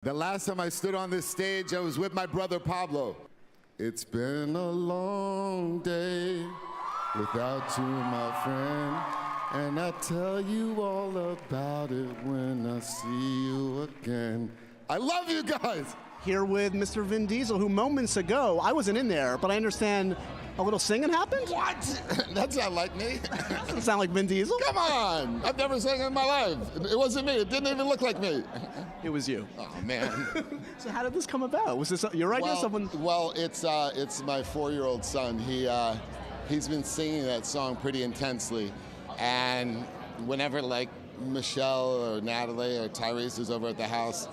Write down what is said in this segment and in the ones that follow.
The last time I stood on this stage, I was with my brother Pablo. It's been a long day without you, my friend, and I'll tell you all about it when I see you again. I love you guys! Here with Mr. Vin Diesel, who moments ago, I wasn't in there, but I understand a little singing happened? What? That's not like me. Doesn't sound like Vin Diesel. Come on! I've never sang in my life. It wasn't me. It didn't even look like me. It was you. Oh, man. So how did this come about? Was this your idea? Well, it's my 4-year-old son. He's been singing that song pretty intensely, and whenever like Michelle or Natalie or Tyrese is over at the house,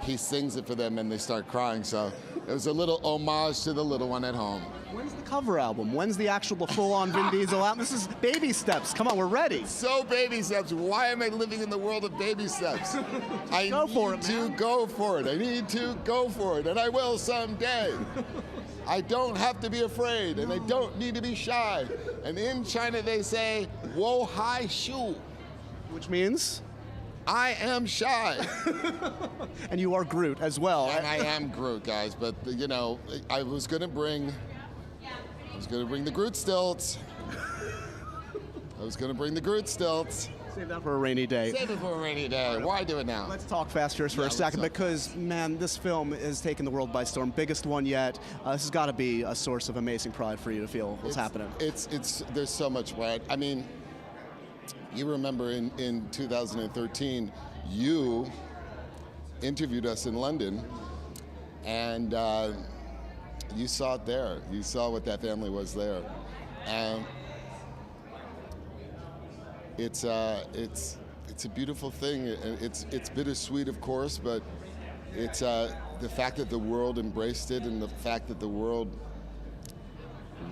he sings it for them and they start crying. So it was a little homage to the little one at home. When's the cover album? When's the actual full-on Vin Diesel album? This is baby steps. Come on, we're ready. So baby steps. Why am I living in the world of baby steps? I go for need it, to man. go for it. I need to go for it, and I will someday. I don't have to be afraid, and I don't need to be shy. And in China, they say, "Wo hai shu," Which means? I am shy. And you are Groot as well. And I am Groot, guys. But you know, I was gonna bring the Groot stilts. Save that for a rainy day. Save it for a rainy day. Why do it now? Let's talk Fast Furious for a second because, man, this film is taking the world by storm. Biggest one yet. This has got to be a source of amazing pride for you to feel what's happening. There's so much pride. I mean, you remember in 2013, you interviewed us in London, and you saw it there. You saw what that family was there, and it's a beautiful thing. It's bittersweet, of course, but it's the fact that the world embraced it, and the fact that the world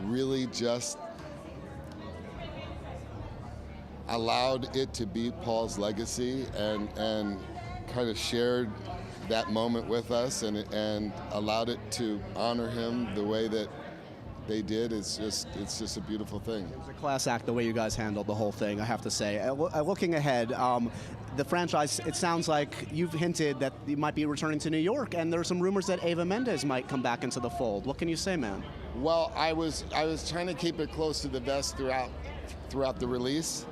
really just allowed it to be Paul's legacy and kind of shared that moment with us and allowed it to honor him the way that they did. It's just a beautiful thing. It was a class act the way you guys handled the whole thing, I have to say. Looking ahead, the franchise, it sounds like you've hinted that you might be returning to New York, and there are some rumors that Eva Mendes might come back into the fold. What can you say, man? Well, I was trying to keep it close to the vest throughout the release.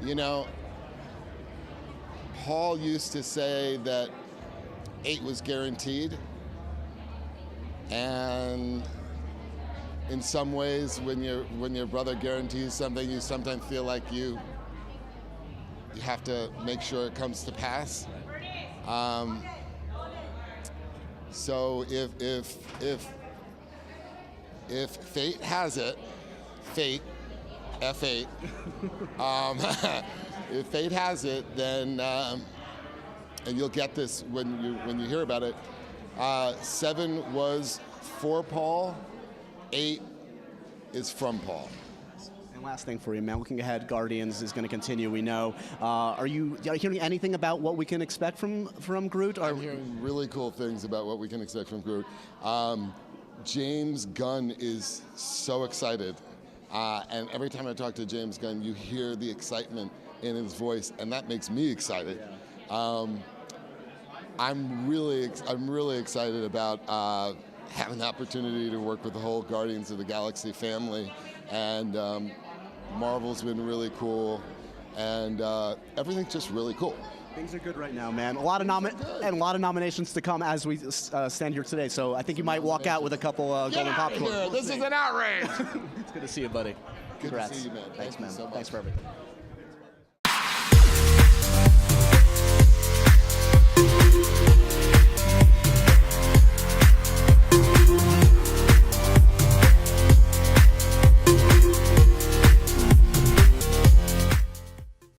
You know, Paul used to say that 8 was guaranteed, and in some ways, when your brother guarantees something, you sometimes feel like you have to make sure it comes to pass. So if fate has it, fate. F8. If fate has it, then and you'll get this when you hear about it. 7 was for Paul, 8 is from Paul. And last thing for you, man. Looking ahead, Guardians is going to continue. We know. Are you hearing anything about what we can expect from Groot? I'm hearing really cool things about what we can expect from Groot. James Gunn is so excited. And every time I talk to James Gunn, you hear the excitement in his voice, and that makes me excited. Yeah. I'm really excited about having the opportunity to work with the whole Guardians of the Galaxy family, and Marvel's been really cool, and everything's just really cool. Things are good right now, man. A lot of nominations to come as we stand here today. So I think you might walk out with a couple golden popcorn. This is an outrage. It's good to see you, buddy. Good Congrats. to see you, man. Thanks, man. So much. Thanks for everything.